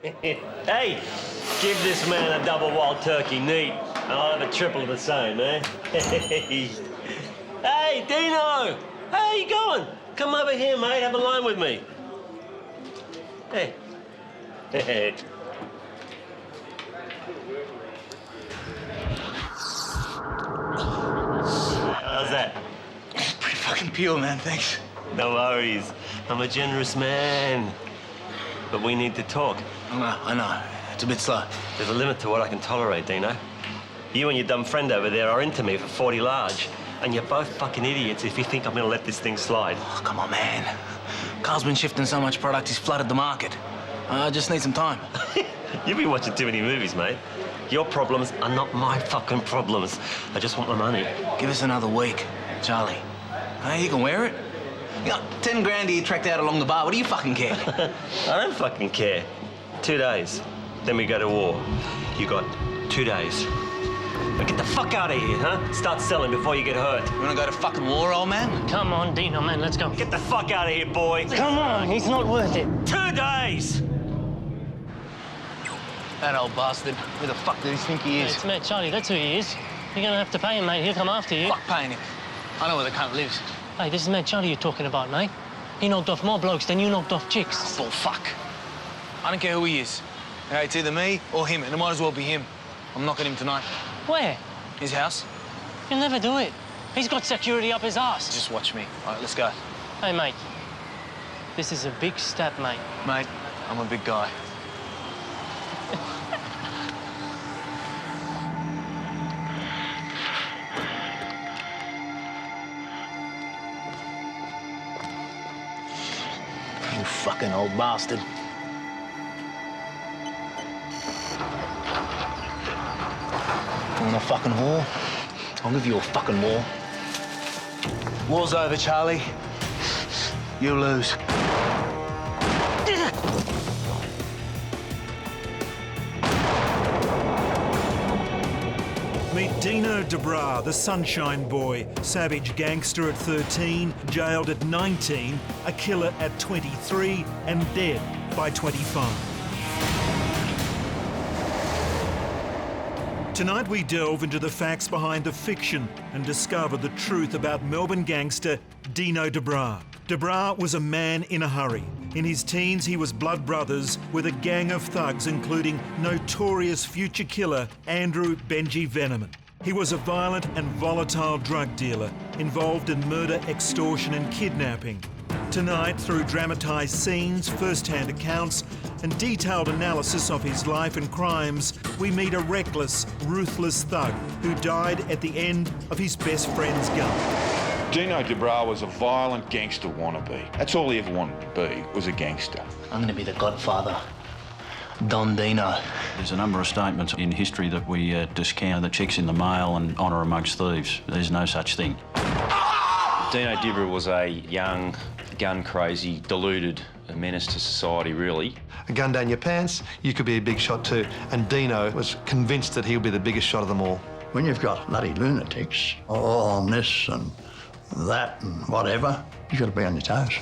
Hey, give this man a double wild turkey neat, and I'll have a triple of the same, eh? Hey, Dino! How you going? Come over here, mate. Have a line with me. Hey. Hey. How's that? Pretty fucking pure, man, thanks. No worries. I'm a generous man. But we need to talk. I know. It's a bit slow. There's a limit to what I can tolerate, Dino. You and your dumb friend over there are into me for 40 large. And you're both fucking idiots if you think I'm gonna let this thing slide. Oh, come on, man. Carl's been shifting so much product, he's flooded the market. I just need some time. You've been watching too many movies, mate. Your problems are not my fucking problems. I just want my money. Give us another week, Charlie. Hey, you can wear it. You got 10 grand you tracked out along the bar. What do you fucking care? I don't fucking care. 2 days. Then we go to war. You got 2 days. Now get the fuck out of here, huh? Start selling before you get hurt. You wanna go to fucking war, old man? Come on, Dino, man, let's go. Get the fuck out of here, boy. Come on, he's not worth it. 2 days! That old bastard. Who the fuck does he think he is? It's Matt Charlie, that's who he is. You're gonna have to pay him, mate. He'll come after you. Fuck paying him. I know where the cunt lives. Hey, this is Matt Charlie you're talking about, mate. He knocked off more blokes than you knocked off chicks. Oh, fuck. I don't care who he is. Okay, it's either me or him, and it might as well be him. I'm knocking him tonight. Where? His house. He'll never do it. He's got security up his ass. Just watch me. All right, let's go. Hey, mate. This is a big step, mate. Mate, I'm a big guy. You fucking old bastard. You want a fucking war? I'll give you a fucking war. War's over, Charlie. You lose. Meet Dino Dibra, the Sunshine Boy, savage gangster at 13, jailed at 19, a killer at 23, and dead by 25. Tonight we delve into the facts behind the fiction and discover the truth about Melbourne gangster Dino Dibra. Dibra was a man in a hurry. In his teens, he was blood brothers with a gang of thugs, including notorious future killer Andrew Benji Veneman. He was a violent and volatile drug dealer involved in murder, extortion and kidnapping. Tonight, through dramatised scenes, first-hand accounts and detailed analysis of his life and crimes, we meet a reckless, ruthless thug who died at the end of his best friend's gun. Dino Dibra was a violent gangster wannabe. That's all he ever wanted to be, was a gangster. I'm gonna be the godfather. Don Dino. There's a number of statements in history that we discount. The checks in the mail and honour amongst thieves. There's no such thing. Dino Dibra was a young, gun-crazy, deluded menace to society, really. A gun down your pants, you could be a big shot too. And Dino was convinced that he'll be the biggest shot of them all. When you've got bloody lunatics all on this and that and whatever, you've got to be on your toes.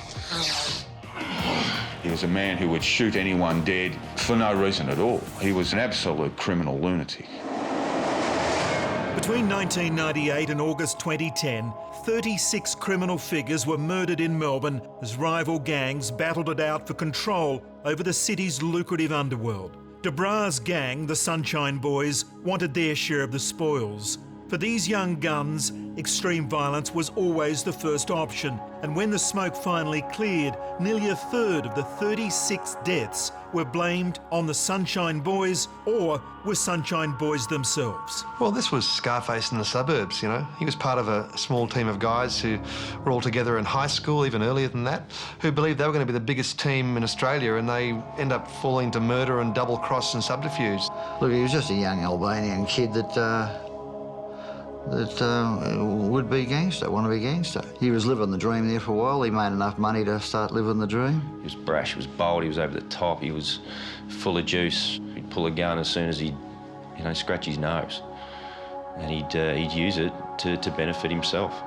He was a man who would shoot anyone dead for no reason at all. He was an absolute criminal lunatic. Between 1998 and August 2010, 36 criminal figures were murdered in Melbourne as rival gangs battled it out for control over the city's lucrative underworld. Dibra's gang, the Sunshine Boys, wanted their share of the spoils. For these young guns, extreme violence was always the first option, and when the smoke finally cleared, nearly a third of the 36 deaths were blamed on the Sunshine Boys or were Sunshine Boys themselves. Well, this was Scarface in the suburbs, you know. He was part of a small team of guys who were all together in high school, even earlier than that, who believed they were going to be the biggest team in Australia, and they end up falling to murder and double-cross and subterfuge. Look, he was just a young Albanian kid that would be gangster, want to be gangster. He was living the dream there for a while. He made enough money to start living the dream. He was brash, he was bold, he was over the top, he was full of juice. He'd pull a gun as soon as he'd, scratch his nose. And he'd use it to benefit himself.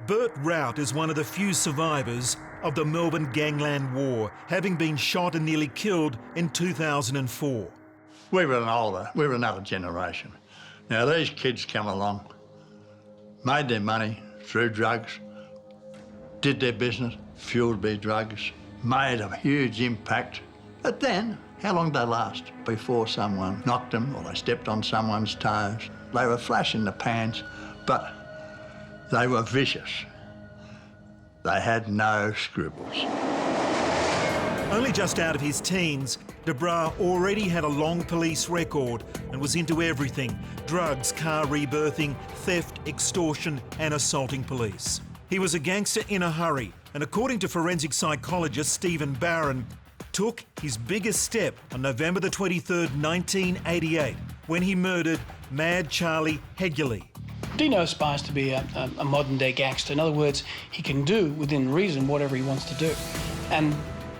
Bert Rout is one of the few survivors of the Melbourne Gangland War, having been shot and nearly killed in 2004. We were another generation. Now these kids come along, made their money through drugs, did their business, fueled their drugs, made a huge impact. But then, how long did they last before someone knocked them or they stepped on someone's toes? They were flash in the pans, but they were vicious. They had no scruples. Only just out of his teens, De Bruh already had a long police record and was into everything: drugs, car rebirthing, theft, extortion and assaulting police. He was a gangster in a hurry, and according to forensic psychologist Stephen Barron, took his biggest step on November the 23rd, 1988, when he murdered Mad Charlie Hegley. Dino aspires to be a modern-day gangster. In other words, he can do, within reason, whatever he wants to do. And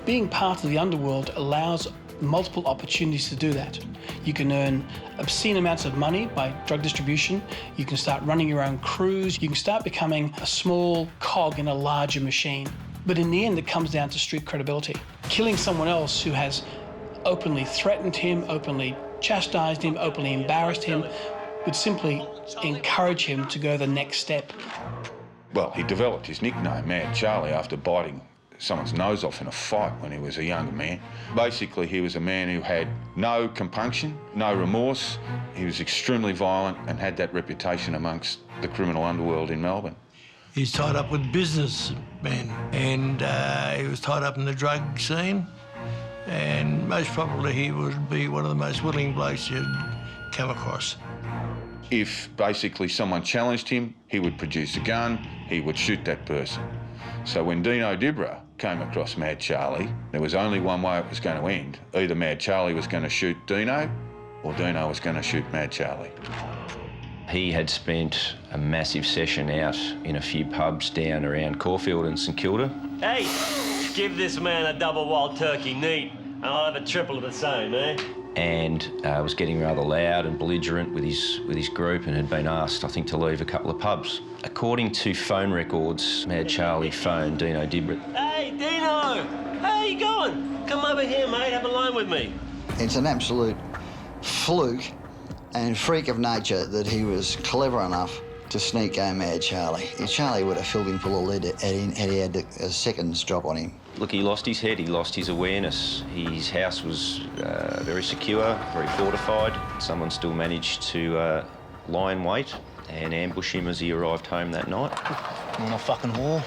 being part of the underworld allows multiple opportunities to do that. You can earn obscene amounts of money by drug distribution. You can start running your own crews. You can start becoming a small cog in a larger machine. But in the end, it comes down to street credibility. Killing someone else who has openly threatened him, openly chastised him, openly embarrassed him, would simply encourage him to go the next step. Well, he developed his nickname, Mad Charlie, after biting someone's nose off in a fight when he was a younger man. Basically, he was a man who had no compunction, no remorse. He was extremely violent and had that reputation amongst the criminal underworld in Melbourne. He's tied up with businessmen, and he was tied up in the drug scene, and most probably he would be one of the most willing blokes you'd come across. If basically someone challenged him, he would produce a gun, he would shoot that person. So when Dino Dibra came across Mad Charlie, there was only one way it was going to end. Either Mad Charlie was going to shoot Dino, or Dino was going to shoot Mad Charlie. He had spent a massive session out in a few pubs down around Caulfield and St Kilda. Hey, give this man a double wild turkey neat, and I'll have a triple of the same, eh? And was getting rather loud and belligerent with his group, and had been asked, I think, to leave a couple of pubs. According to phone records, Mad Charlie phoned Dino Dibra. Hey, Dino! How you going? Come over here, mate, have a line with me. It's an absolute fluke and freak of nature that he was clever enough to sneak go Mad Charlie. Charlie would have filled him full of lead had he had a second's drop on him. Look, he lost his head, he lost his awareness. His house was very secure, very fortified. Someone still managed to lie in wait and ambush him as he arrived home that night. You want a fucking whore?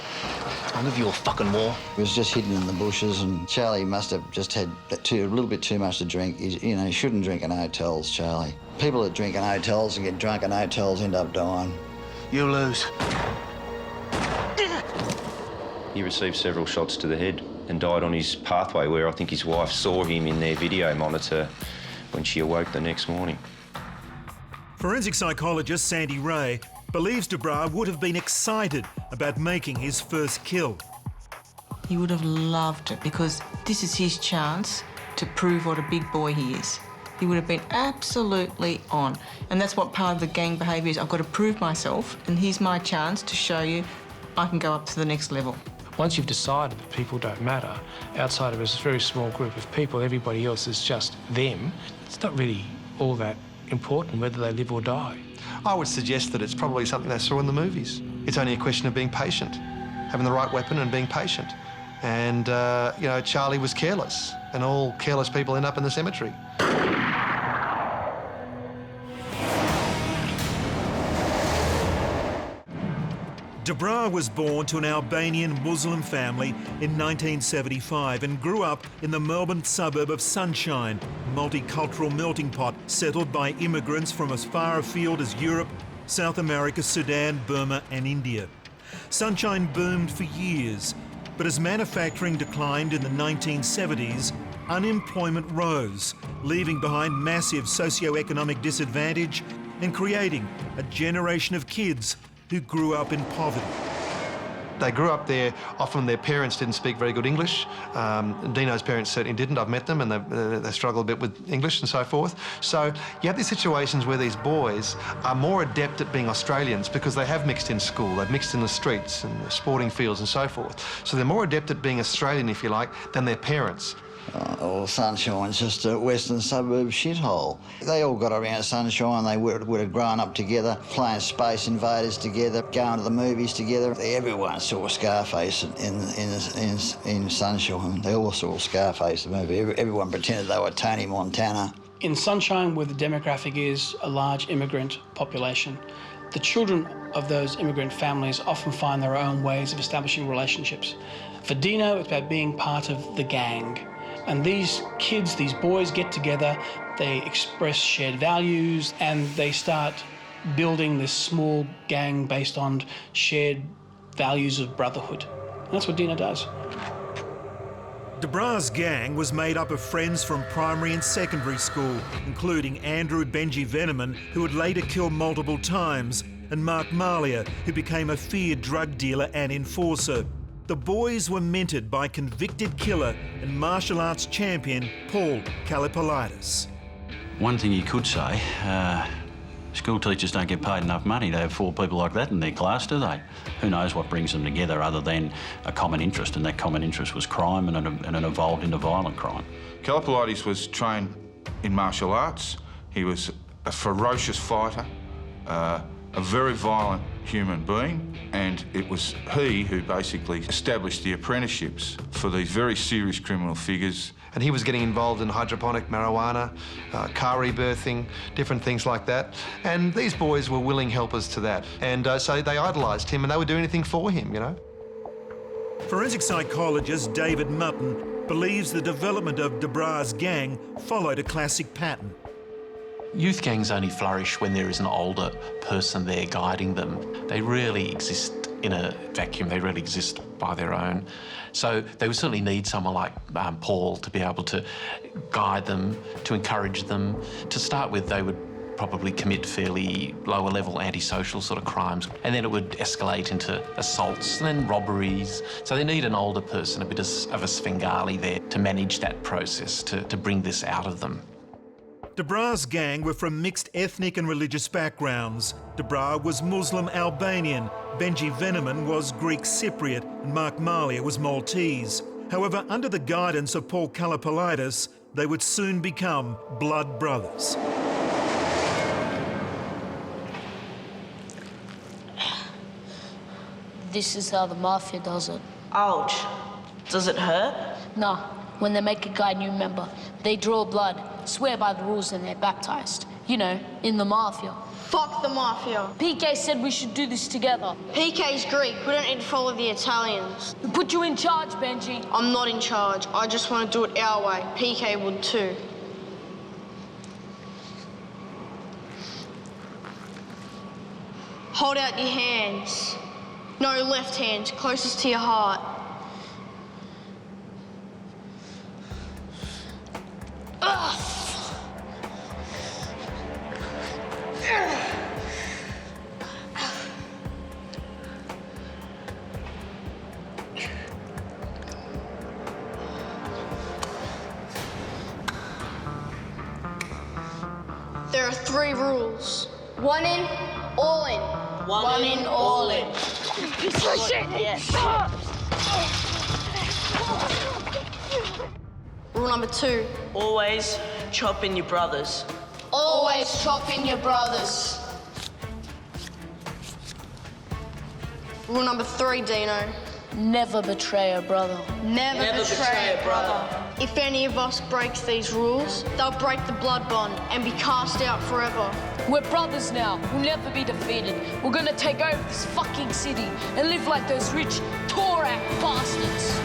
I'll give you a fucking whore. He was just hidden in the bushes, and Charlie must have just had a little bit too much to drink. He shouldn't drink in hotels, Charlie. People that drink in hotels and get drunk in hotels end up dying. You lose. He received several shots to the head and died on his pathway, where I think his wife saw him in their video monitor when she awoke the next morning. Forensic psychologist Sandy Ray believes De Bruh would have been excited about making his first kill. He would have loved it, because this is his chance to prove what a big boy he is. He would have been absolutely on. And that's what part of the gang behaviour is. I've got to prove myself, and here's my chance to show you I can go up to the next level. Once you've decided that people don't matter, outside of a very small group of people, everybody else is just them, it's not really all that important whether they live or die. I would suggest that it's probably something they saw in the movies. It's only a question of being patient, having the right weapon and being patient. And, Charlie was careless, and all careless people end up in the cemetery. De Bruh was born to an Albanian Muslim family in 1975 and grew up in the Melbourne suburb of Sunshine, a multicultural melting pot settled by immigrants from as far afield as Europe, South America, Sudan, Burma and India. Sunshine boomed for years, but as manufacturing declined in the 1970s, unemployment rose, leaving behind massive socio-economic disadvantage and creating a generation of kids who grew up in poverty. They grew up there. Often their parents didn't speak very good English. Dino's parents certainly didn't. I've met them, and they struggle a bit with English and so forth. So you have these situations where these boys are more adept at being Australians because they have mixed in school, they've mixed in the streets and the sporting fields and so forth. So they're more adept at being Australian, if you like, than their parents. Well, Sunshine's just a western suburb shithole. They all got around Sunshine. They would have grown up together, playing Space Invaders together, going to the movies together. Everyone saw Scarface in Sunshine. They all saw Scarface, the movie. Everyone pretended they were Tony Montana. In Sunshine, where the demographic is a large immigrant population, the children of those immigrant families often find their own ways of establishing relationships. For Dino, it's about being part of the gang. And these kids, these boys get together, they express shared values, and they start building this small gang based on shared values of brotherhood. And that's what Dino does. De Bruh's gang was made up of friends from primary and secondary school, including Andrew Benji Veneman, who would later kill multiple times, and Mark Malia, who became a feared drug dealer and enforcer. The boys were mentored by convicted killer and martial arts champion Paul Kallipolitis. One thing you could say, school teachers don't get paid enough money to have 4 people like that in their class, do they? Who knows what brings them together other than a common interest, and that common interest was crime, and it evolved into violent crime. Kallipolitis was trained in martial arts. He was a ferocious fighter, a very violent human being, and it was he who basically established the apprenticeships for these very serious criminal figures. And he was getting involved in hydroponic marijuana, car rebirthing, different things like that. And these boys were willing helpers to that. And so they idolised him, and they would do anything for him, you know. Forensic psychologist David Mutton believes the development of De Bruh's gang followed a classic pattern. Youth gangs only flourish when there is an older person there guiding them. They rarely exist in a vacuum, they really exist by their own. So they would certainly need someone like Paul to be able to guide them, to encourage them. To start with, they would probably commit fairly lower level antisocial sort of crimes, and then it would escalate into assaults and then robberies. So they need an older person, a bit of a Svengali there to manage that process, to bring this out of them. De Bruh's gang were from mixed ethnic and religious backgrounds. De Bruh was Muslim Albanian, Benji Veneman was Greek Cypriot, and Mark Malia was Maltese. However, under the guidance of Paul Kallipolitis, they would soon become blood brothers. This is how the mafia does it. Ouch. Does it hurt? Nah. When they make a guy new member, they draw blood, swear by the rules, and they're baptized. You know, in the mafia. Fuck the mafia. PK said we should do this together. PK's Greek. We don't need to follow the Italians. We put you in charge, Benji. I'm not in charge. I just want to do it our way. PK would too. Hold out your hands. No, left hand, closest to your heart. There are 3 rules. 1 in, all in. One in, all in. Piece of shit! Rule number 2. Always chop in your brothers. Always chop in your brothers. Rule number 3, Dino. Never betray a brother. Never betray a brother. If any of us breaks these rules, they'll break the blood bond and be cast out forever. We're brothers now. We'll never be defeated. We're gonna take over this fucking city and live like those rich Torak bastards.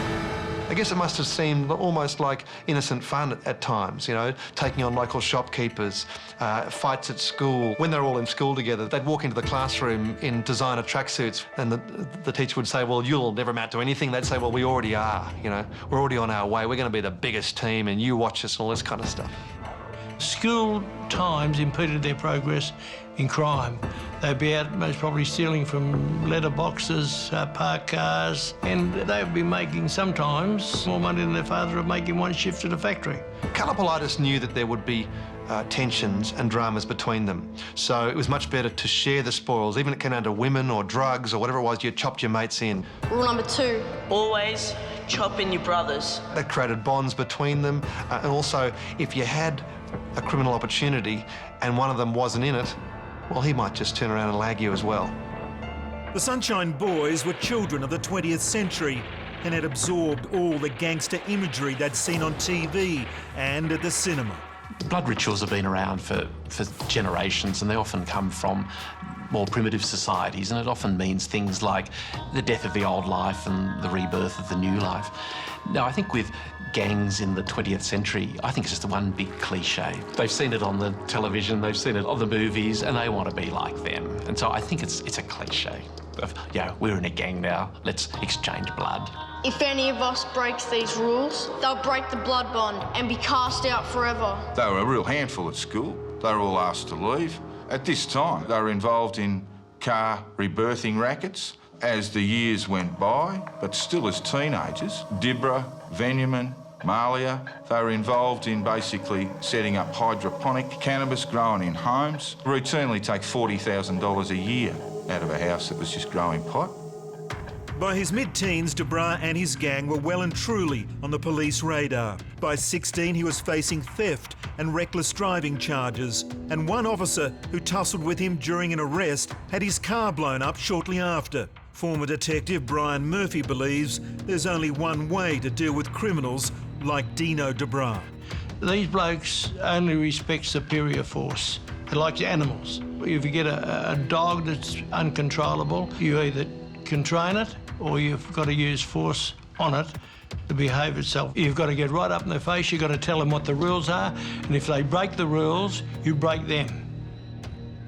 I guess it must have seemed almost like innocent fun at times, you know, taking on local shopkeepers, fights at school. When they're all in school together, they'd walk into the classroom in designer tracksuits, and the teacher would say, well, you'll never amount to anything. They'd say, well, we already are, you know. We're already on our way. We're going to be the biggest team, and you watch us and all this kind of stuff. School times impeded their progress in crime. They'd be out most probably stealing from letterboxes, parked cars, and they would be making sometimes more money than their father would make in one shift at a factory. Colopolitis knew that there would be tensions and dramas between them. So it was much better to share the spoils. Even if it came down to women or drugs or whatever it was, you chopped your mates in. Rule number 2. Always chop in your brothers. That created bonds between them. And also, if you had a criminal opportunity and one of them wasn't in it, well, he might just turn around and lag you as well. The Sunshine Boys were children of the 20th century and had absorbed all the gangster imagery they'd seen on TV and at the cinema. Blood rituals have been around for generations, and they often come from more primitive societies, and it often means things like the death of the old life and the rebirth of the new life. Now, I think with gangs in the 20th century, I think it's just the one big cliche. They've seen it on the television, they've seen it on the movies, and they want to be like them. And so I think it's a cliche of, yeah, we're in a gang now, let's exchange blood. If any of us breaks these rules, they'll break the blood bond and be cast out forever. They were a real handful at school. They were all asked to leave. At this time, they were involved in car rebirthing rackets as the years went by, but still as teenagers. Dibra, Venyman, Malia, they were involved in basically setting up hydroponic cannabis growing in homes. Routinely take $40,000 a year out of a house that was just growing pot. By his mid-teens, De Bruh and his gang were well and truly on the police radar. By 16, he was facing theft and reckless driving charges, and one officer who tussled with him during an arrest had his car blown up shortly after. Former detective Brian Murphy believes there's only one way to deal with criminals like Dino De Bruh. These blokes only respect superior force. They're like animals. If you get a dog that's uncontrollable, you either can train it or you've got to use force on it to behave itself. You've got to get right up in their face, you've got to tell them what the rules are, and if they break the rules, you break them.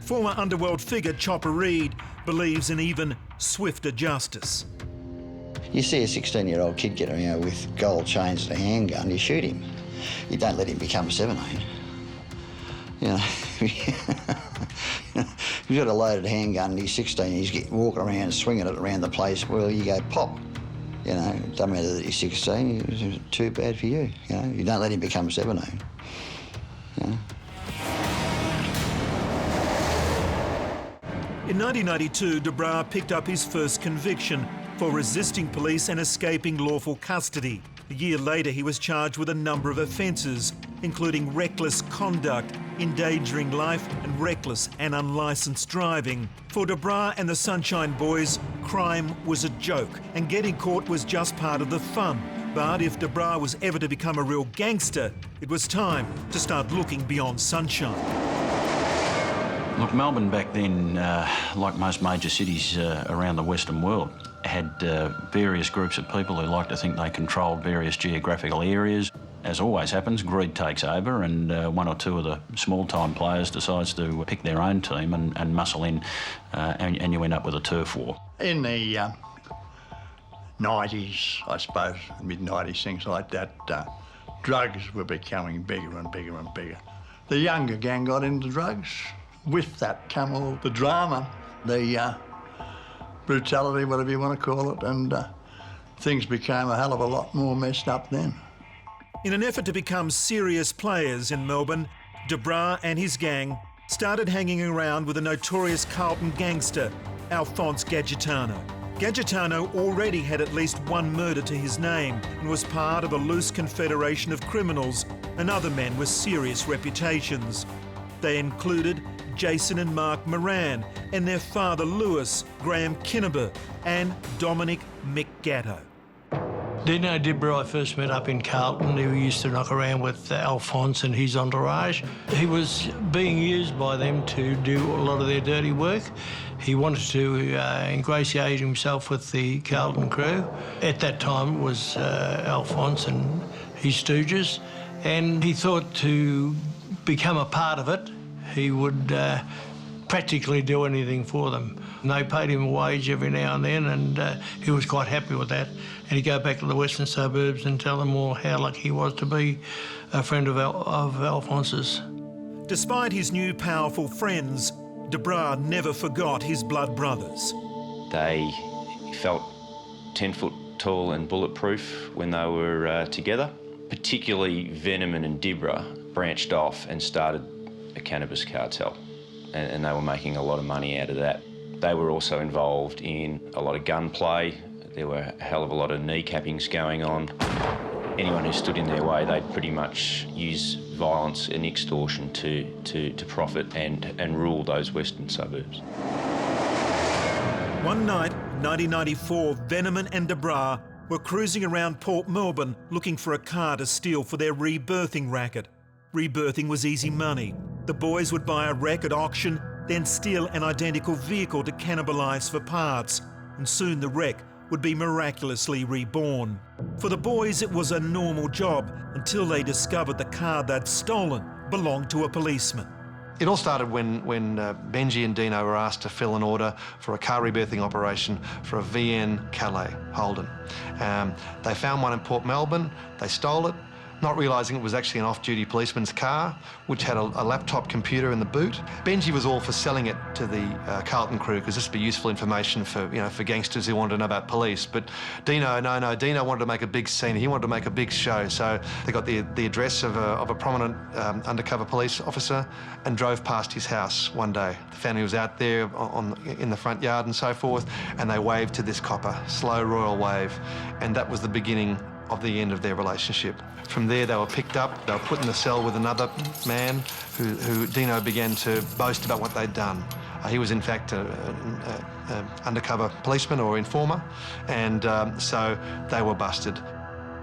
Former underworld figure Chopper Reed believes in even swifter justice. You see a 16-year-old kid get around with gold chains and a handgun, you shoot him. You don't let him become 17. You know, he's got a loaded handgun and he's 16, he's walking around swinging it around the place, well, you go pop. You know, it doesn't matter that he's 16, it's too bad for you. You know, you don't let him become 17. You know? In 1992, De Bruh picked up his first conviction for resisting police and escaping lawful custody. A year later, he was charged with a number of offences, including reckless conduct, endangering life, and reckless and unlicensed driving. For De Bruh and the Sunshine Boys, crime was a joke, and getting caught was just part of the fun. But if De Bruh was ever to become a real gangster, it was time to start looking beyond Sunshine. Look, Melbourne back then, like most major cities around the Western world, had various groups of people who liked to think they controlled various geographical areas. As always happens, greed takes over, and one or two of the small-time players decides to pick their own team and muscle in, and you end up with a turf war. In the 90s, I suppose, mid-90s, things like that, drugs were becoming bigger and bigger and bigger. The younger gang got into drugs. With that come all the drama, the brutality, whatever you want to call it, and things became a hell of a lot more messed up then. In an effort to become serious players in Melbourne, De Bruh and his gang started hanging around with a notorious Carlton gangster, Alphonse Gadgetano. Gadgetano already had at least one murder to his name and was part of a loose confederation of criminals and other men with serious reputations. They included Jason and Mark Moran and their father Lewis, Graham Kinnaber, and Dominic Mick Gatto. Dino Dibra I first met up in Carlton. He used to knock around with Alphonse and his entourage. He was being used by them to do a lot of their dirty work. He wanted to ingratiate himself with the Carlton crew. At that time it was Alphonse and his stooges, and he thought to become a part of it, he would practically do anything for them. And they paid him a wage every now and then, and he was quite happy with that. And he'd go back to the western suburbs and tell them all how lucky he was to be a friend of Alphonse's. Despite his new powerful friends, De Bruh never forgot his blood brothers. They felt 10 foot tall and bulletproof when they were together. Particularly Veneman and Dibra branched off and started a cannabis cartel, and they were making a lot of money out of that. They were also involved in a lot of gunplay. There were a hell of a lot of kneecappings going on. Anyone who stood in their way, they'd pretty much use violence and extortion to profit and rule those western suburbs. One night, 1994, Veneman and De Bruh were cruising around Port Melbourne looking for a car to steal for their rebirthing racket. Rebirthing was easy money. The boys would buy a wreck at auction, then steal an identical vehicle to cannibalise for parts, and soon the wreck would be miraculously reborn. For the boys, it was a normal job until they discovered the car they'd stolen belonged to a policeman. It all started when Benji and Dino were asked to fill an order for a car rebirthing operation for a VN Calais Holden. They found one in Port Melbourne, they stole it, not realising it was actually an off-duty policeman's car, which had a laptop computer in the boot. Benji was all for selling it to the Carlton crew because this would be useful information for gangsters who wanted to know about police. But Dino wanted to make a big scene. He wanted to make a big show. So they got the address of a prominent undercover police officer and drove past his house one day. The family was out there in the front yard and so forth, and they waved to this copper, slow royal wave, and that was the beginning of the end of their relationship. From there, they were picked up, they were put in the cell with another man who Dino began to boast about what they'd done. He was, in fact, an undercover policeman or informer, and so they were busted.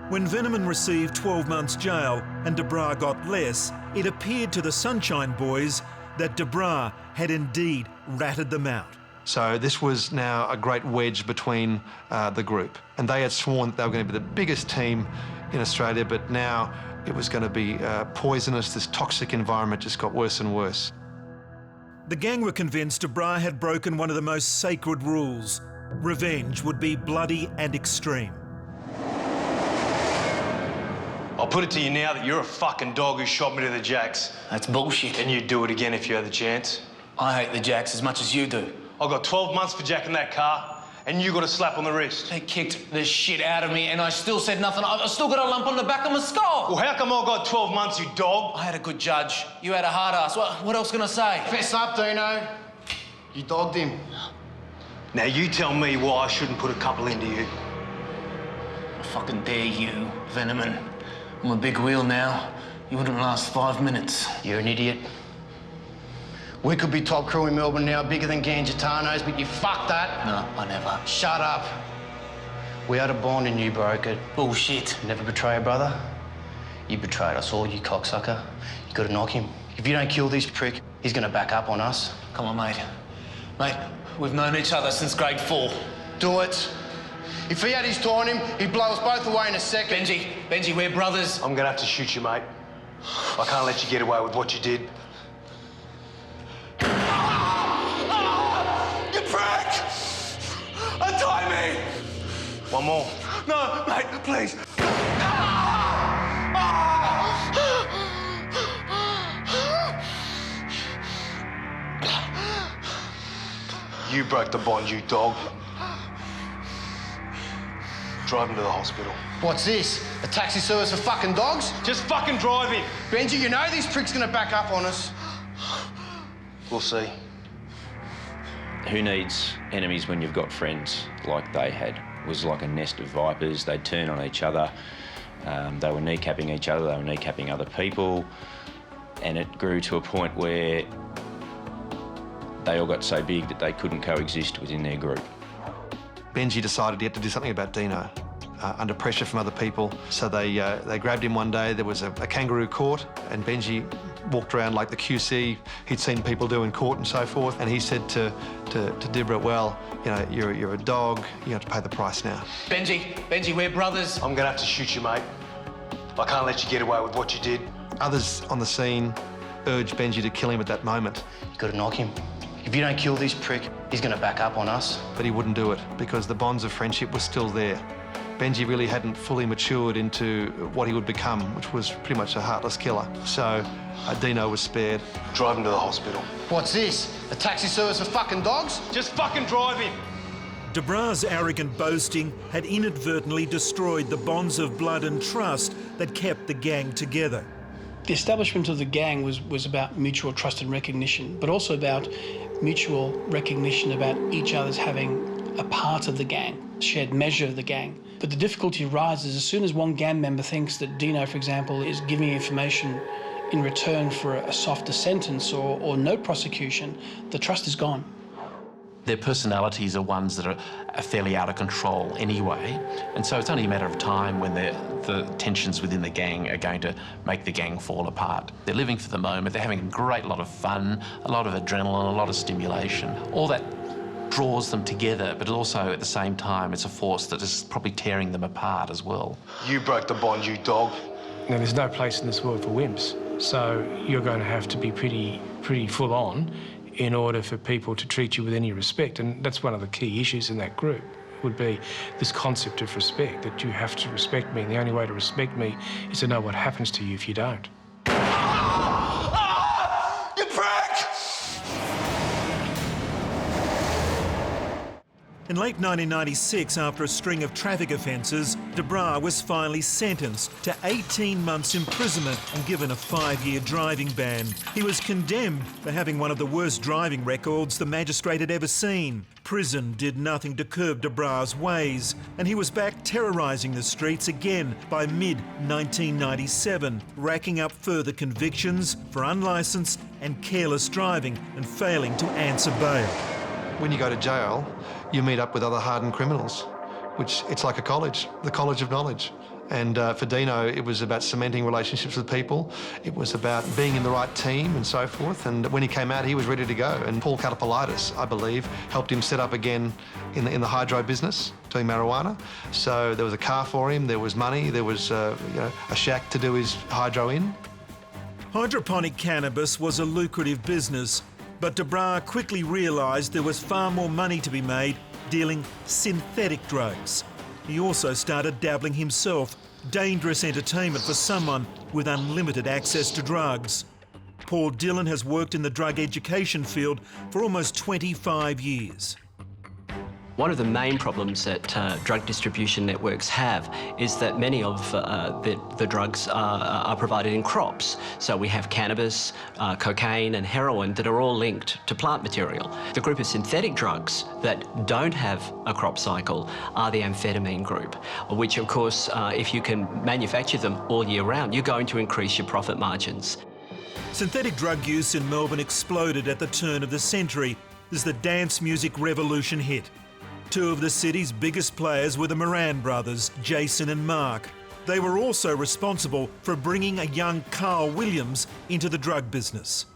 When Veneman received 12 months jail and De Bruh got less, it appeared to the Sunshine Boys that De Bruh had indeed ratted them out. So this was now a great wedge between the group. And they had sworn that they were going to be the biggest team in Australia, but now it was going to be poisonous. This toxic environment just got worse and worse. The gang were convinced De Bruh had broken one of the most sacred rules. Revenge would be bloody and extreme. I'll put it to you now that you're a fucking dog who shot me to the jacks. That's bullshit. And you'd do it again if you had the chance. I hate the jacks as much as you do. I got 12 months for jacking that car, and you got a slap on the wrist. They kicked the shit out of me, and I still said nothing. I still got a lump on the back of my skull. Well, how come I got 12 months, you dog? I had a good judge. You had a hard ass. What else can I say? Fess up, Dino. You dogged him. Now you tell me why I shouldn't put a couple into you. I fucking dare you, Veneman. I'm a big wheel now. You wouldn't last 5 minutes. You're an idiot. We could be top crew in Melbourne now, bigger than Gangitanos, but you fucked that. No, I never. Shut up. We had a bond and you broke it. Bullshit. Never betray a brother. You betrayed us all, you cocksucker. You gotta knock him. If you don't kill this prick, he's gonna back up on us. Come on, mate. Mate, we've known each other since grade 4. Do it. If he had his toe on him, he'd blow us both away in a second. Benji, we're brothers. I'm gonna have to shoot you, mate. I can't let you get away with what you did. You prick! Untie me! One more. No, mate, please. You broke the bond, you dog. Drive him to the hospital. What's this? A taxi service for fucking dogs? Just fucking drive him. Benji, you know this prick's gonna back up on us. We'll see. Who needs enemies when you've got friends like they had? It was like a nest of vipers. They'd turn on each other. They were kneecapping each other. They were kneecapping other people. And it grew to a point where they all got so big that they couldn't coexist within their group. Benji decided he had to do something about Dino, under pressure from other people. So they grabbed him one day. There was a kangaroo court, and Benji walked around like the QC he'd seen people do in court and so forth. And he said to Dibra, well, you know, you're a dog. You have to pay the price now. Benji, we're brothers. I'm gonna have to shoot you, mate. I can't let you get away with what you did. Others on the scene urged Benji to kill him at that moment. You gotta knock him. If you don't kill this prick, he's gonna back up on us. But he wouldn't do it because the bonds of friendship were still there. Benji really hadn't fully matured into what he would become, which was pretty much a heartless killer. So Dino was spared. Drive him to the hospital. What's this? A taxi service for fucking dogs? Just fucking drive him. De Bruh's arrogant boasting had inadvertently destroyed the bonds of blood and trust that kept the gang together. The establishment of the gang was about mutual trust and recognition, but also about mutual recognition about each other's having a part of the gang, shared measure of the gang. But the difficulty arises as soon as one gang member thinks that Dino, for example, is giving information in return for a softer sentence or no prosecution, the trust is gone. Their personalities are ones that are fairly out of control anyway, and so it's only a matter of time when the tensions within the gang are going to make the gang fall apart. They're living for the moment, they're having a great lot of fun, a lot of adrenaline, a lot of stimulation. All that draws them together, but also at the same time it's a force that is probably tearing them apart as well. You broke the bond, you dog. Now, there's no place in this world for wimps, so you're going to have to be pretty full on in order for people to treat you with any respect. And that's one of the key issues in that group, would be this concept of respect, that you have to respect me, and the only way to respect me is to know what happens to you if you don't. You prick! In late 1996, after a string of traffic offences, De Bruh was finally sentenced to 18 months imprisonment and given a 5-year driving ban. He was condemned for having one of the worst driving records the magistrate had ever seen. Prison did nothing to curb De Bruh's ways, and he was back terrorising the streets again by mid-1997, racking up further convictions for unlicensed and careless driving and failing to answer bail. When you go to jail, you meet up with other hardened criminals, which it's like a college, the college of knowledge. And for Dino, it was about cementing relationships with people. It was about being in the right team and so forth. And when he came out, he was ready to go. And Paul Catapulaitis, I believe, helped him set up again in the hydro business, doing marijuana. So there was a car for him, there was money, there was a shack to do his hydro in. Hydroponic cannabis was a lucrative business, but De Bruh quickly realised there was far more money to be made dealing synthetic drugs. He also started dabbling himself, dangerous entertainment for someone with unlimited access to drugs. Paul Dillon has worked in the drug education field for almost 25 years. One of the main problems that drug distribution networks have is that many of the drugs are provided in crops. So we have cannabis, cocaine and heroin that are all linked to plant material. The group of synthetic drugs that don't have a crop cycle are the amphetamine group, which of course, if you can manufacture them all year round, you're going to increase your profit margins. Synthetic drug use in Melbourne exploded at the turn of the century as the dance music revolution hit. Two of the city's biggest players were the Moran brothers, Jason and Mark. They were also responsible for bringing a young Carl Williams into the drug business.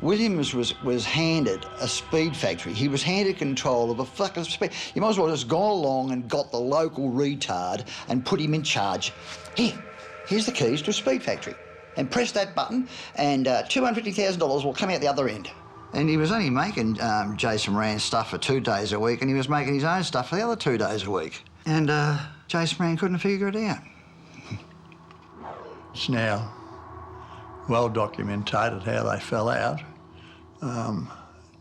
Williams was handed a speed factory. He was handed control of a fucking speed. You might as well just gone along and got the local retard and put him in charge. Here's the keys to a speed factory. And press that button and $250,000 will come out the other end. And he was only making Jason Moran's stuff for 2 days a week, and he was making his own stuff for the other 2 days a week. And Jason Moran couldn't figure it out. It's now well documented how they fell out.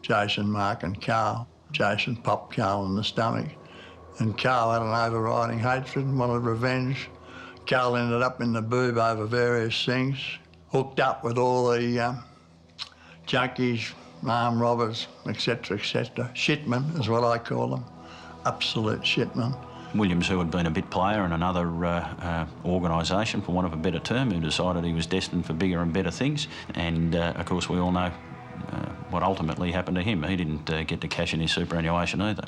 Jason, Mark and Carl. Jason popped Carl in the stomach, and Carl had an overriding hatred and wanted revenge. Carl ended up in the boob over various things, hooked up with all the junkies, armed robbers, etc., etc. Shitmen is what I call them. Absolute shitmen. Williams, who had been a bit player in another organisation, for want of a better term, who decided he was destined for bigger and better things. And, of course, we all know what ultimately happened to him. He didn't get to cash in his superannuation either.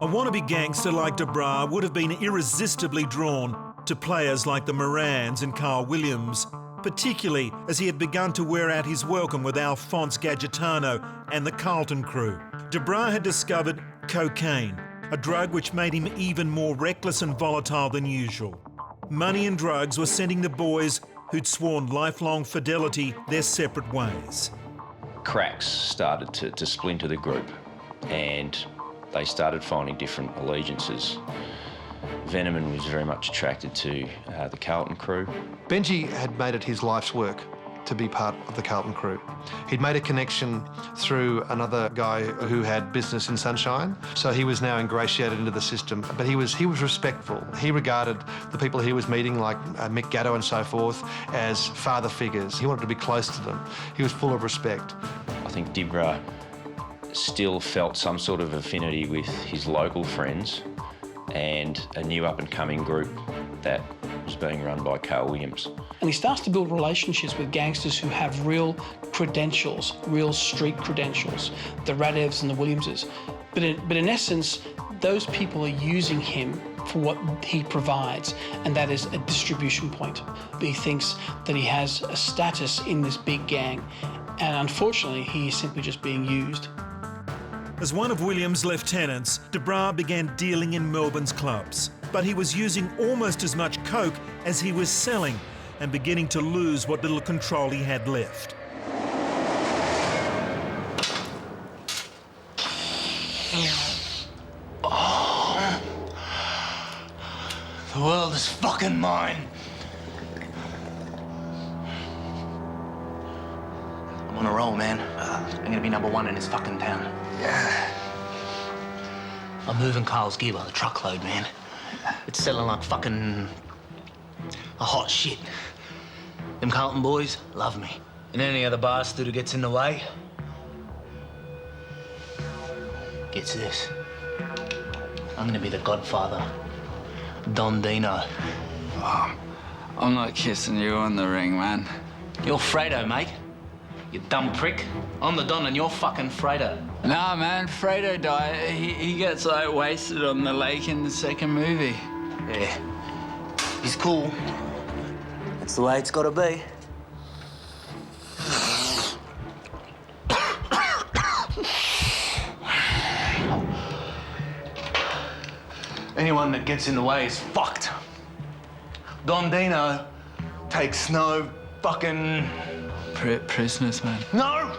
A wannabe gangster like De Bruh would have been irresistibly drawn to players like the Morans and Carl Williams, particularly as he had begun to wear out his welcome with Alphonse Gadgetano and the Carlton crew. De Bruh had discovered cocaine, a drug which made him even more reckless and volatile than usual. Money and drugs were sending the boys who'd sworn lifelong fidelity their separate ways. Cracks started to splinter the group, and they started finding different allegiances. Veneman was very much attracted to the Carlton crew. Benji had made it his life's work to be part of the Carlton crew. He'd made a connection through another guy who had business in Sunshine, so he was now ingratiated into the system. But he was respectful. He regarded the people he was meeting, like Mick Gatto and so forth, as father figures. He wanted to be close to them. He was full of respect. I think Dibra still felt some sort of affinity with his local friends and a new up-and-coming group that was being run by Carl Williams. And he starts to build relationships with gangsters who have real credentials, real street credentials, the Radevs and the Williamses. But in essence, those people are using him for what he provides, and that is a distribution point. He thinks that he has a status in this big gang, and unfortunately, he is simply just being used. As one of Williams' lieutenants, De Bruh began dealing in Melbourne's clubs. But he was using almost as much coke as he was selling and beginning to lose what little control he had left. Oh. The world is fucking mine. I'm on a roll, man. I'm gonna be #1 in this fucking town. Yeah. I'm moving Carl's gear by the truckload, man. It's selling like fucking a hot shit. Them Carlton boys love me. And any other bastard who gets in the way gets this. I'm gonna be the godfather. Don Dino. Oh, I'm not kissing you on the ring, man. You're Fredo, mate. You dumb prick. I'm the Don and you're fucking Fredo. Nah, man, Fredo died. He gets like wasted on the lake in the second movie. Yeah. He's cool. That's the way it's gotta be. Anyone that gets in the way is fucked. Don Dino takes no fucking... prisoners, man. No!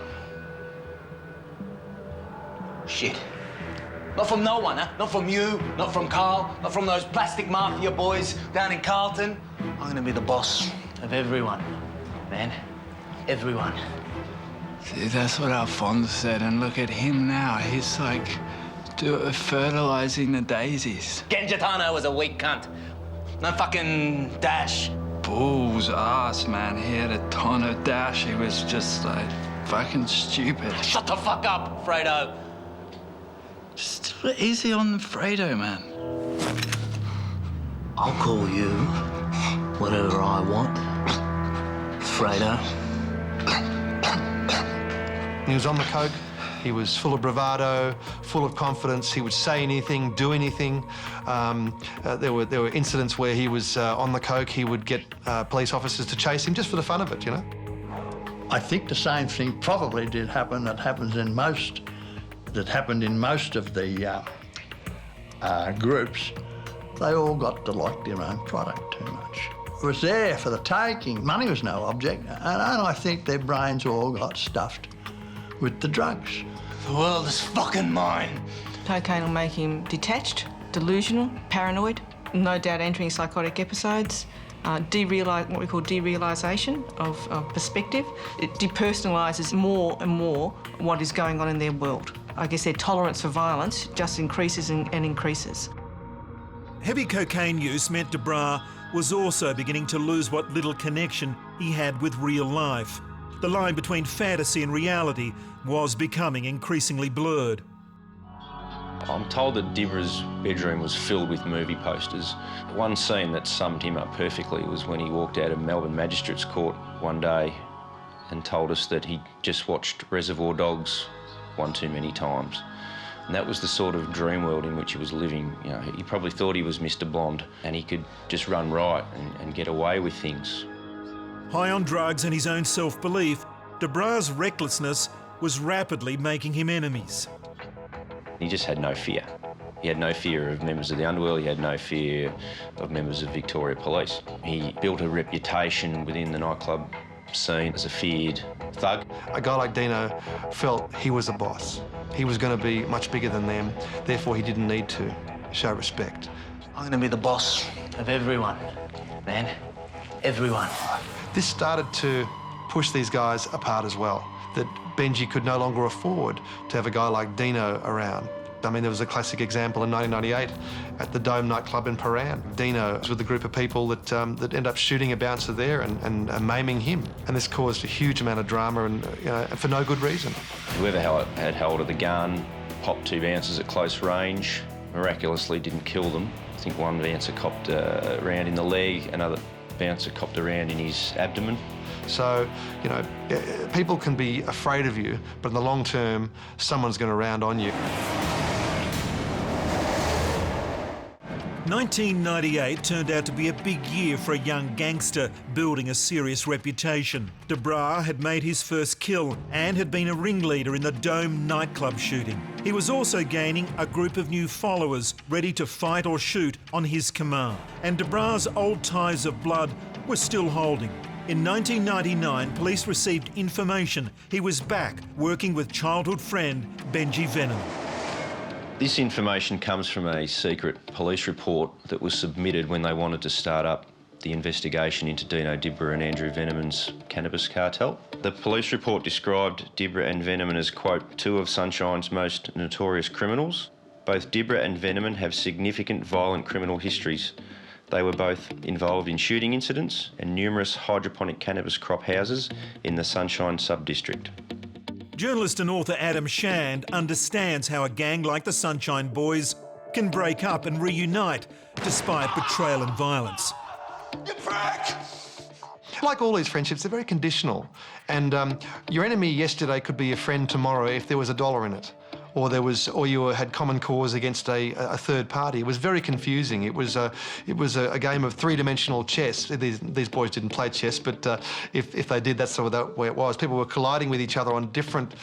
Shit. Not from no one, huh? Not from you, not from Carl, not from those plastic mafia boys down in Carlton. I'm gonna be the boss of everyone, man. Everyone. See, that's what Alphonse said, and look at him now. He's like fertilizing the daisies. Genjitano was a weak cunt. No fucking dash. Bull's ass, man. He had a ton of dash. He was just like fucking stupid. Shut the fuck up, Fredo. Just easy on Fredo, man. I'll call you whatever I want, Fredo. He was on the coke. He was full of bravado, full of confidence. He would say anything, do anything. There were incidents where he was on the coke. He would get police officers to chase him just for the fun of it, you know? I think the same thing probably did happen that happened in most of the groups. They all got to like their own product too much. It was there for the taking. Money was no object, and I think their brains all got stuffed with the drugs. The world is fucking mine. Cocaine will make him detached, delusional, paranoid, no doubt entering psychotic episodes, what we call derealisation of perspective. It depersonalises more and more what is going on in their world. I guess their tolerance for violence just increases and increases. Heavy cocaine use meant De Bruh was also beginning to lose what little connection he had with real life. The line between fantasy and reality was becoming increasingly blurred. I'm told that Dibra's bedroom was filled with movie posters. One scene that summed him up perfectly was when he walked out of Melbourne Magistrates Court one day and told us that he just watched Reservoir Dogs one too many times. And that was the sort of dream world in which he was living. You know, he probably thought he was Mr. Blonde and he could just run right and get away with things. High on drugs and his own self-belief, De Bruh's recklessness was rapidly making him enemies. He just had no fear. He had no fear of members of the underworld. He had no fear of members of Victoria Police. He built a reputation within the nightclub scene as a feared thug. A guy like Dino felt he was a boss. He was going to be much bigger than them, therefore he didn't need to show respect. I'm going to be the boss of everyone, man. Everyone. This started to push these guys apart as well, that Benji could no longer afford to have a guy like Dino around. I mean, there was a classic example in 1998 at the Dome nightclub in Paran. Dino was with a group of people that ended up shooting a bouncer there and maiming him. And this caused a huge amount of drama and for no good reason. Whoever had hold of the gun popped 2 bouncers at close range, miraculously didn't kill them. I think one bouncer copped a round in the leg, another bouncer copped a round in his abdomen. So, you know, people can be afraid of you, but in the long term, someone's going to round on you. 1998 turned out to be a big year for a young gangster building a serious reputation. De Bruh had made his first kill and had been a ringleader in the Dome nightclub shooting. He was also gaining a group of new followers ready to fight or shoot on his command. And De Bruh's old ties of blood were still holding. In 1999, police received information he was back working with childhood friend Benji Venom. This information comes from a secret police report that was submitted when they wanted to start up the investigation into Dino Dibra and Andrew Veneman's cannabis cartel. The police report described Dibra and Veneman as, quote, 2 of Sunshine's most notorious criminals. Both Dibra and Veneman have significant violent criminal histories. They were both involved in shooting incidents and numerous hydroponic cannabis crop houses in the Sunshine sub-district. Journalist and author Adam Shand understands how a gang like the Sunshine Boys can break up and reunite despite betrayal and violence. Like all these friendships, they're very conditional. And your enemy yesterday could be your friend tomorrow if there was $1 in it. Or you had common cause against a third party. It was very confusing. It was a game of 3-dimensional chess. These boys didn't play chess, but if they did, that's the way it was. People were colliding with each other on different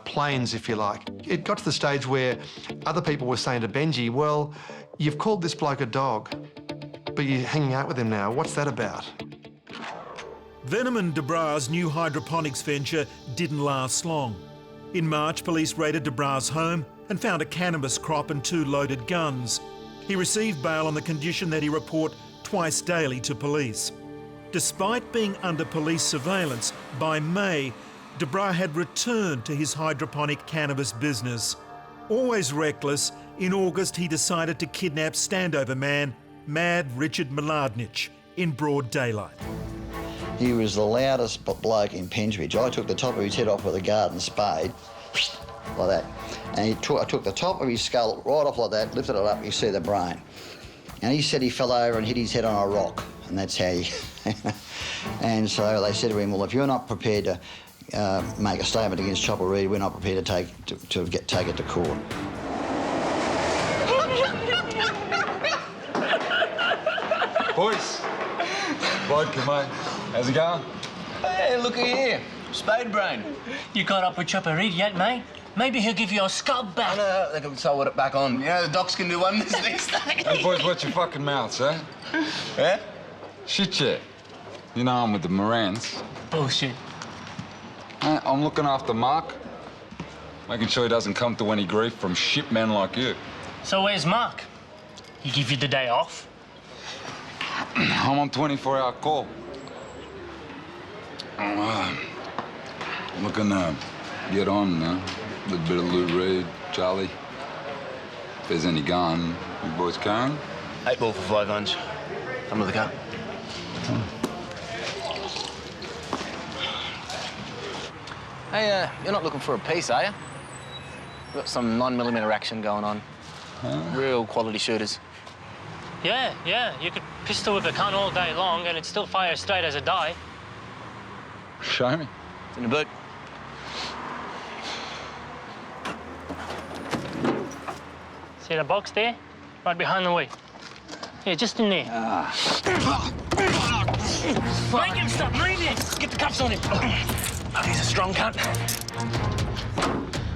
planes, if you like. It got to the stage where other people were saying to Benji, well, you've called this bloke a dog, but you're hanging out with him now. What's that about? Venom and De Bruh's new hydroponics venture didn't last long. In March, police raided De Bruh's home and found a cannabis crop and 2 loaded guns. He received bail on the condition that he report twice daily to police. Despite being under police surveillance, by May, De Bruh had returned to his hydroponic cannabis business. Always reckless, in August he decided to kidnap standover man, Mad Richard Miladnich, in broad daylight. He was the loudest bloke in Pensridge. I took the top of his head off with a garden spade, like that. And I took the top of his skull right off like that, lifted it up, you see the brain. And he said he fell over and hit his head on a rock, and that's how he... And so they said to him, well, if you're not prepared to make a statement against Chopper Reed, we're not prepared to take it to court. Boys, vodka, mate. How's it going? Hey, look at here. Spade brain. You caught up with Chopper Reed yet, mate? Maybe he'll give you a scalp back. No, they can sew it back on. You know, the docs can do one this next day. Hey, boys, watch your fucking mouths, eh? Yeah? Shit, yeah. You know I'm with the Morans. Bullshit. Hey, I'm looking after Mark, making sure he doesn't come to any grief from shit men like you. So where's Mark? He give you the day off? I'm on 24-hour call. Looking to get on now. A little bit of Lou Reed, Charlie. If there's any gun, you boys can. 8 ball for 5 hunch. Come to the car. Hey, you're not looking for a piece, are you? We've got some 9mm action going on. Real quality shooters. Yeah. You could pistol whip a cunt all day long and it'd still fire straight as a die. Show me. It's in the boot. See the box there? Right behind the wheel. Yeah, just in there. Make him stop, move it! Get the cuffs on him. Oh, he's a strong cunt.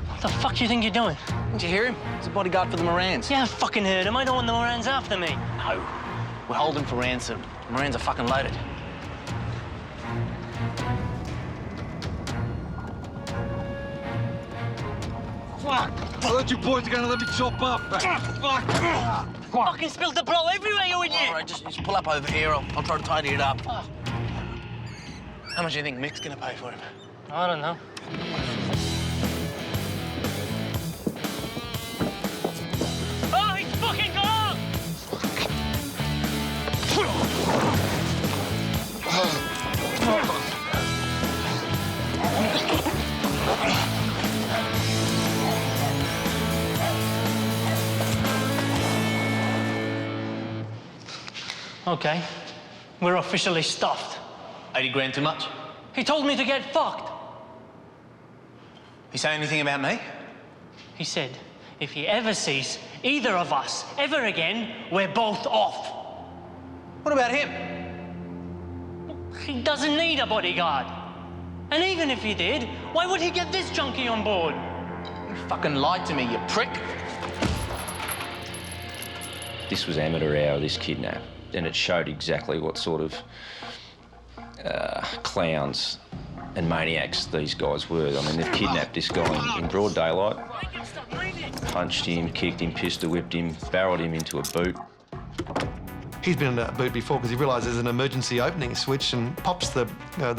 What the fuck do you think you're doing? Didn't you hear him? He's a bodyguard for the Morans. Yeah, I fucking heard him. I don't want the Morans after me. No. We're holding for ransom. The Morans are fucking loaded. Fuck! I thought you boys were gonna let me chop up. Fuck! Fucking spilled the blow everywhere, you idiot! All right, just pull up over here. I'll try to tidy it up. How much do you think Mick's gonna pay for him? I don't know. Oh, he's fucking gone! Okay, we're officially stuffed. 80 grand too much? He told me to get fucked. He say anything about me? He said, if he ever sees either of us ever again, we're both off. What about him? He doesn't need a bodyguard. And even if he did, why would he get this junkie on board? You fucking lied to me, you prick. This was amateur hour, this kidnap, and it showed exactly what sort of clowns and maniacs these guys were. I mean, they've kidnapped this guy in broad daylight, punched him, kicked him, pistol whipped him, barreled him into a boot. He's been in a boot before because he realises there's an emergency opening switch and pops the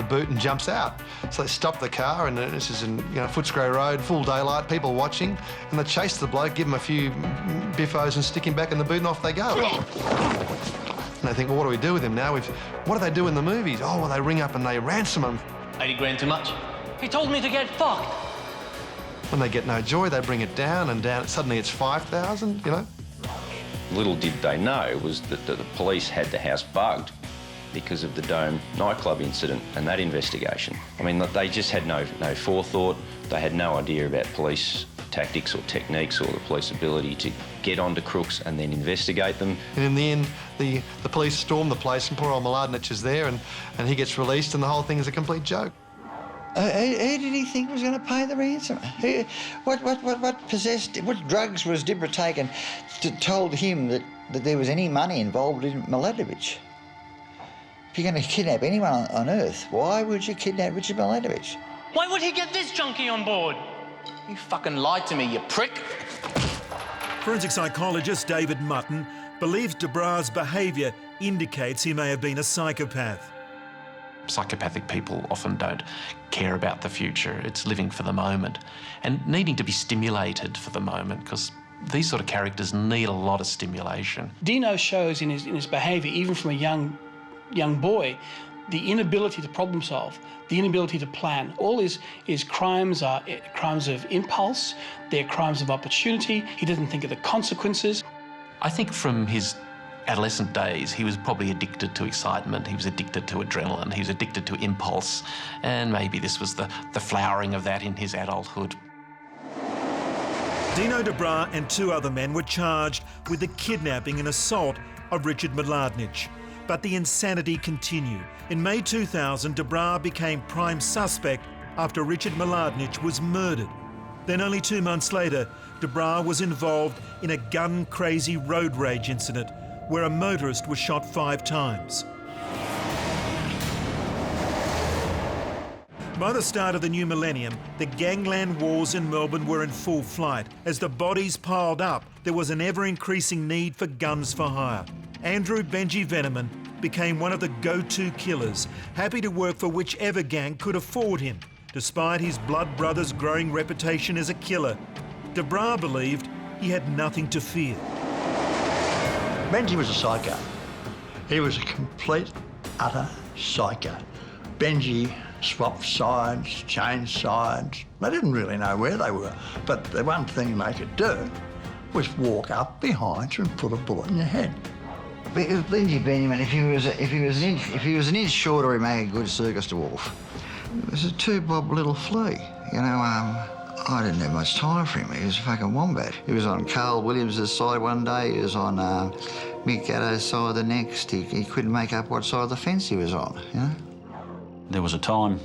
boot and jumps out. So they stop the car, and this is in Footscray Road, full daylight, people watching, and they chase the bloke, give him a few biffos and stick him back in the boot, and off they go. And they think, well, what do we do with him now? What do they do in the movies? Oh, well, they ring up and they ransom him. 80 grand too much? He told me to get fucked. When they get no joy, they bring it down, and suddenly it's 5,000, Little did they know was that the police had the house bugged because of the Dome nightclub incident and that investigation. I mean, they just had no forethought. They had no idea about police tactics or techniques or the police ability to get onto crooks and then investigate them. And in the end, the police storm the place, and poor old Mladenic is there, and he gets released, and the whole thing is a complete joke. Who did he think was going to pay the ransom? What drugs was Dibra taken that told him that there was any money involved in Mladenovic? If you're going to kidnap anyone on earth, why would you kidnap Richard Mladenovic? Why would he get this junkie on board? You fucking lied to me, you prick. Forensic psychologist David Mutton believes De Bruh's behaviour indicates he may have been a psychopath. Psychopathic people often don't care about the future. It's living for the moment and needing to be stimulated for the moment, because these sort of characters need a lot of stimulation. Dino shows in his behaviour, even from a young boy, the inability to problem solve, the inability to plan. All his crimes are crimes of impulse, they're crimes of opportunity. He doesn't think of the consequences. I think from his adolescent days, he was probably addicted to excitement, he was addicted to adrenaline, he was addicted to impulse, and maybe this was the flowering of that in his adulthood. Dino De Bruh and 2 other men were charged with the kidnapping and assault of Richard Mladenic. But the insanity continued. In May 2000, De Bruh became prime suspect after Richard Mladenic was murdered. Then only 2 months later, De Bruh was involved in a gun-crazy road rage incident where a motorist was shot 5 times. By the start of the new millennium, the gangland wars in Melbourne were in full flight. As the bodies piled up, there was an ever-increasing need for guns for hire. Andrew Benji Veneman became one of the go-to killers, happy to work for whichever gang could afford him. Despite his blood brother's growing reputation as a killer, De Bruh believed he had nothing to fear. Benji was a psycho. He was a complete, utter psycho. Benji swapped sides, changed sides. They didn't really know where they were, but the one thing they could do was walk up behind you and put a bullet in your head. Benji Benjamin, if he was an inch shorter, he'd make a good circus dwarf. It was a 2-bob little flea. I didn't have much time for him. He was a fucking wombat. He was on Carl Williams' side one day, he was on Mick Gatto's side the next. He couldn't make up what side of the fence he was on, There was a time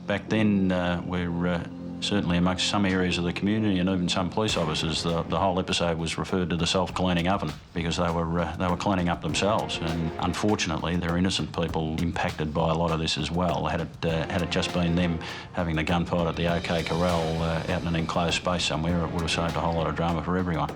back then where Certainly amongst some areas of the community and even some police officers, the whole episode was referred to the self-cleaning oven because they were cleaning up themselves. And unfortunately, there are innocent people impacted by a lot of this as well. Had it just been them having the gunfight at the OK Corral out in an enclosed space somewhere, it would have saved a whole lot of drama for everyone.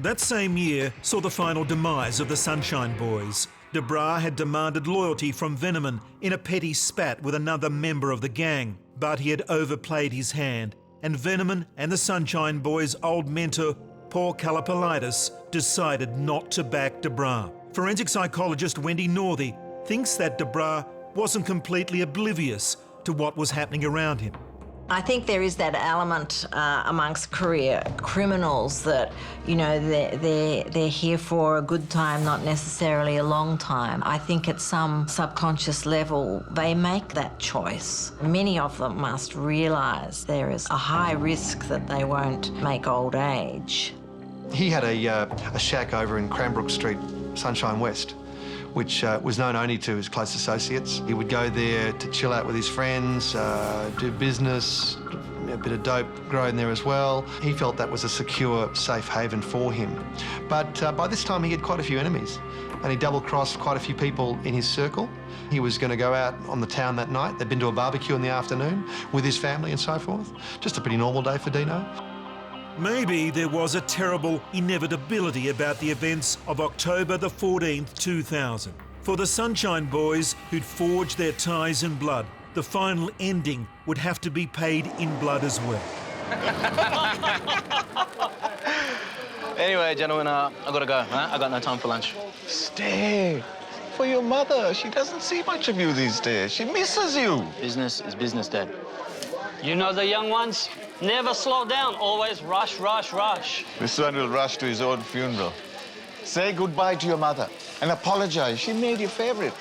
That same year saw the final demise of the Sunshine Boys. De Bruh had demanded loyalty from Veneman in a petty spat with another member of the gang, but he had overplayed his hand, and Veneman and the Sunshine Boys' old mentor, Paul Kalapalaitis, decided not to back De Bruh. Forensic psychologist Wendy Northey thinks that De Bruh wasn't completely oblivious to what was happening around him. I think there is that element amongst career criminals that, you know, they're here for a good time, not necessarily a long time. I think at some subconscious level they make that choice. Many of them must realise there is a high risk that they won't make old age. He had a shack over in Cranbrook Street, Sunshine West, which was known only to his close associates. He would go there to chill out with his friends, do business, a bit of dope growing there as well. He felt that was a secure, safe haven for him. But by this time he had quite a few enemies, and he double-crossed quite a few people in his circle. He was going to go out on the town that night. They'd been to a barbecue in the afternoon with his family and so forth. Just a pretty normal day for Dino. Maybe there was a terrible inevitability about the events of October the 14th, 2000. For the Sunshine Boys who'd forged their ties in blood, the final ending would have to be paid in blood as well. Anyway, gentlemen, I gotta go. Huh? I got no time for lunch. Stay. For your mother. She doesn't see much of you these days. She misses you. Business is business, Dad. You know the young ones? Never slow down, always rush, rush, rush. This one will rush to his own funeral. Say goodbye to your mother and apologize. She made you favorite.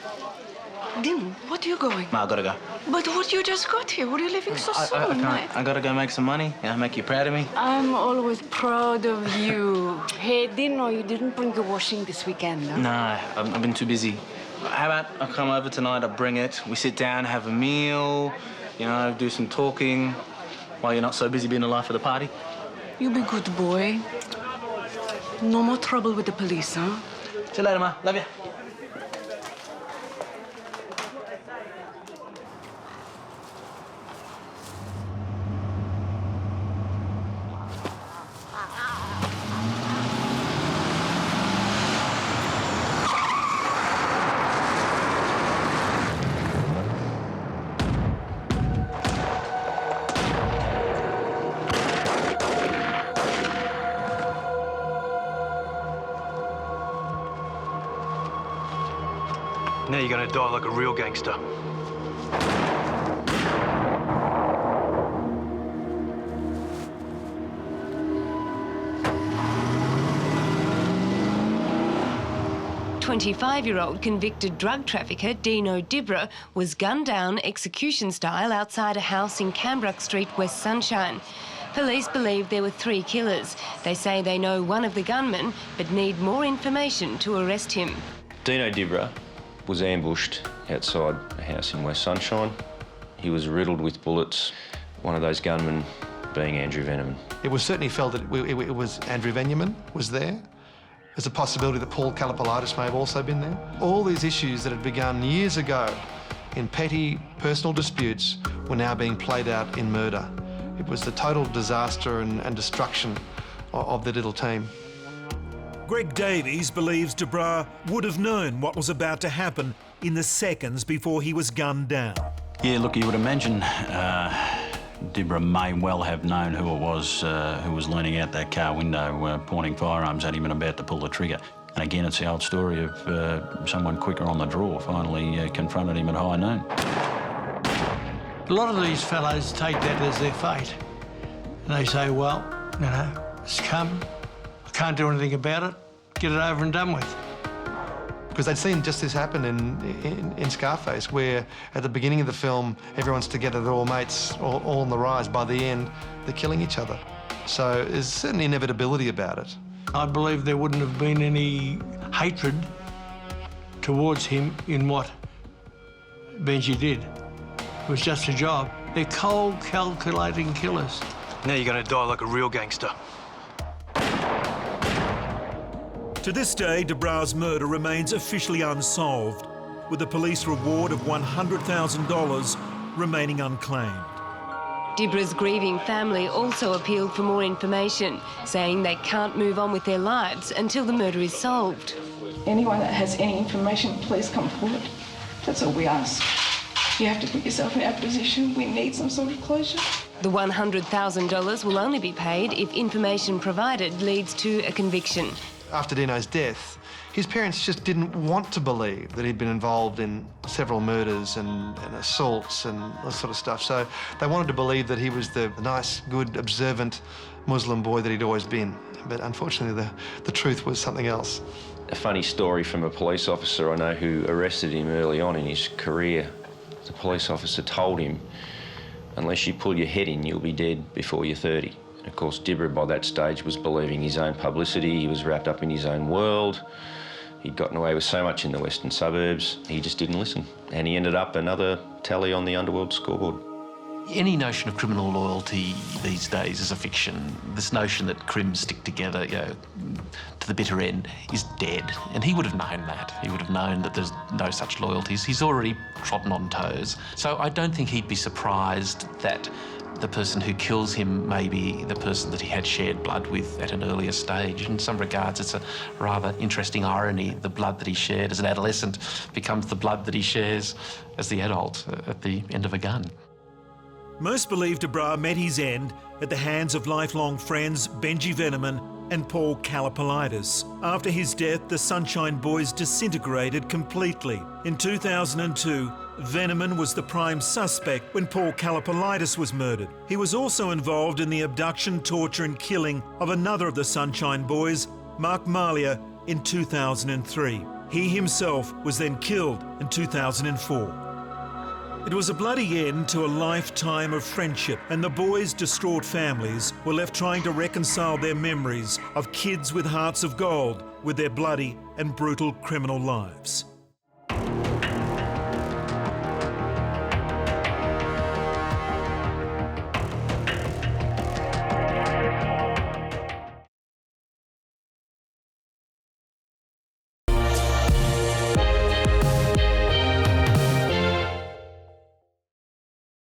Dino, what are you going? Ma, I gotta go. But what, you just got here? What are you leaving so soon? I can't. I gotta go make some money. Yeah, make you proud of me. I'm always proud of you. Hey, Dino, you didn't bring your washing this weekend, no? No, I've been too busy. How about I come over tonight, I bring it, we sit down, have a meal, you know, do some talking, while you're not so busy being the life of the party. You be good boy. No more trouble with the police, huh? See you later, Ma. Love you. Now you're gonna die like a real gangster. "25-year-old convicted drug trafficker Dino Dibra was gunned down execution-style outside a house in Cranbrook Street, West Sunshine. Police believe there were 3 killers. They say they know one of the gunmen, but need more information to arrest him. Dino Dibra was ambushed outside a house in West Sunshine. He was riddled with bullets, one of those gunmen being Andrew Veneman. It was certainly felt that it was Andrew Veneman was there. There's a possibility that Paul Kalapalaitis may have also been there. All these issues that had begun years ago in petty personal disputes were now being played out in murder. It was the total disaster and destruction of the little team. Greg Davies believes De Bruh would have known what was about to happen in the seconds before he was gunned down. Yeah, look, you would imagine Dibra may well have known who it was who was leaning out that car window, pointing firearms at him and about to pull the trigger. And again, it's the old story of someone quicker on the draw finally confronted him at high noon. A lot of these fellows take that as their fate. And they say, well, you know, it's come. I can't do anything about it. Get it over and done with. Because they'd seen just this happen in Scarface, where at the beginning of the film, everyone's together, they're all mates, all on the rise. By the end, they're killing each other. So there's certainly inevitability about it. I believe there wouldn't have been any hatred towards him in what Benji did. It was just a job. They're cold, calculating killers. Now you're going to die like a real gangster. To this day, De Bruh's murder remains officially unsolved, with the police reward of $100,000 remaining unclaimed. Dibra's grieving family also appealed for more information, saying they can't move on with their lives until the murder is solved. Anyone that has any information, please come forward. That's all we ask. You have to put yourself in our position. We need some sort of closure. The $100,000 will only be paid if information provided leads to a conviction. After Dino's death, his parents just didn't want to believe that he'd been involved in several murders and assaults and that sort of stuff. So they wanted to believe that he was the nice, good, observant Muslim boy that he'd always been. But unfortunately, the truth was something else. A funny story from a police officer I know who arrested him early on in his career. The police officer told him, unless you pull your head in, you'll be dead before you're 30. And of course, Dibra by that stage was believing his own publicity. He was wrapped up in his own world. He'd gotten away with so much in the western suburbs, he just didn't listen. And he ended up another tally on the underworld scoreboard. Any notion of criminal loyalty these days is a fiction. This notion that crims stick together, to the bitter end is dead. And he would have known that. He would have known that there's no such loyalties. He's already trodden on toes. So I don't think he'd be surprised that the person who kills him may be the person that he had shared blood with at an earlier stage. In some regards, it's a rather interesting irony. The blood that he shared as an adolescent becomes the blood that he shares as the adult at the end of a gun. Most believe De Bruh met his end at the hands of lifelong friends Benji Veneman and Paul Kalapalidis. After his death, the Sunshine Boys disintegrated completely. In 2002, Veneman was the prime suspect when Paul Kalapalidis was murdered. He was also involved in the abduction, torture and killing of another of the Sunshine Boys, Mark Malia, in 2003. He himself was then killed in 2004. It was a bloody end to a lifetime of friendship, and the boys' distraught families were left trying to reconcile their memories of kids with hearts of gold with their bloody and brutal criminal lives.